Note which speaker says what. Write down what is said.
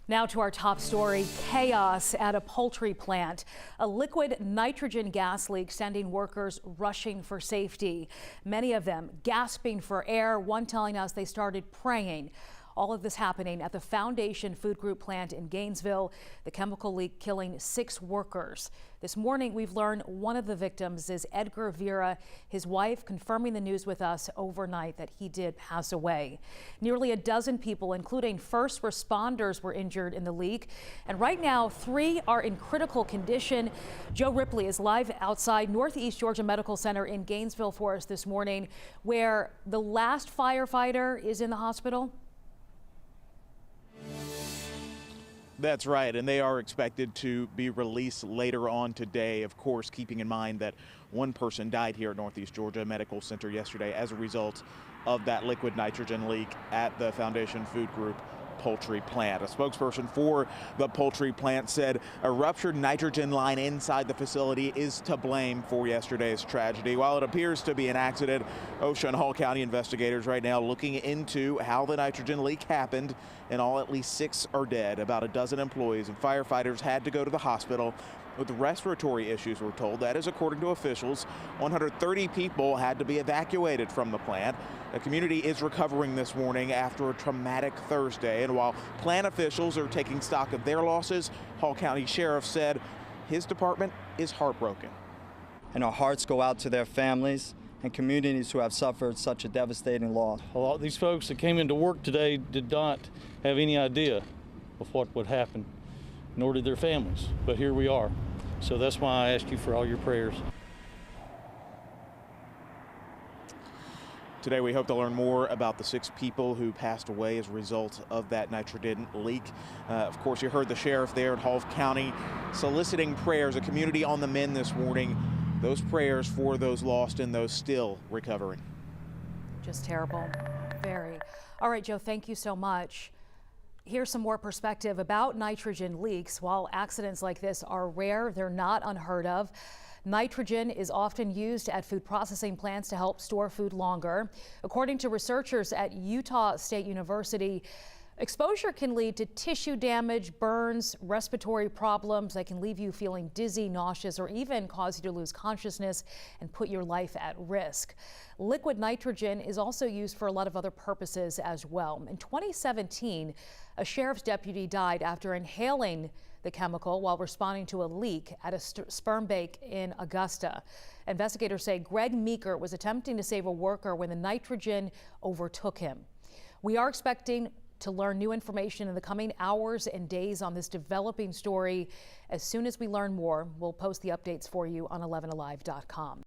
Speaker 1: Now to our top story, chaos at a poultry plant. A liquid nitrogen gas leak sending workers rushing for safety. Many of them gasping for air, one telling us they started praying. All of this happening at the Foundation Food Group plant in Gainesville, the chemical leak killing 6 workers. This morning, we've learned one of the victims is Edgar Vera, his wife confirming the news with us overnight that he did pass away. Nearly a dozen people, including first responders, were injured in the leak. And right now, 3 are in critical condition. Joe Ripley is live outside Northeast Georgia Medical Center in Gainesville for us this morning, where the last firefighter is in the hospital.
Speaker 2: That's right, and they are expected to be released later on today. Of course, keeping in mind that one person died here at Northeast Georgia Medical Center yesterday as a result of that liquid nitrogen leak at the Foundation Food Group poultry plant. A spokesperson for the poultry plant said a ruptured nitrogen line inside the facility is to blame for yesterday's tragedy. While it appears to be an accident, OSHA and Hall County investigators right now looking into how the nitrogen leak happened, and at least 6 are dead. About a dozen employees and firefighters had to go to the hospital with respiratory issues, we're told. That is according to officials. 130 people had to be evacuated from the plant. The community is recovering this morning after a traumatic Thursday. And while plant officials are taking stock of their losses, Hall County Sheriff said his department is heartbroken.
Speaker 3: And our hearts go out to their families and communities who have suffered such a devastating loss.
Speaker 4: A lot of these folks that came into work today did not have any idea of what would happen, nor did their families, but here we are. So that's why I ask you for all your prayers.
Speaker 2: Today we hope to learn more about the 6 people who passed away as a result of that nitrogen leak. Of course, you heard the sheriff there at Hall County soliciting prayers, a community on the mend this morning. Those prayers for those lost and those still recovering.
Speaker 1: Just terrible, very. All right, Joe, thank you so much. Here's some more perspective about nitrogen leaks. While accidents like this are rare, they're not unheard of. Nitrogen is often used at food processing plants to help store food longer. According to researchers at Utah State University, exposure can lead to tissue damage, burns, respiratory problems that can leave you feeling dizzy, nauseous, or even cause you to lose consciousness and put your life at risk. Liquid nitrogen is also used for a lot of other purposes as well. In 2017, a sheriff's deputy died after inhaling the chemical while responding to a leak at a sperm bank in Augusta. Investigators say Greg Meeker was attempting to save a worker when the nitrogen overtook him. We are expecting to learn new information in the coming hours and days on this developing story. As soon as we learn more, we'll post the updates for you on 11alive.com.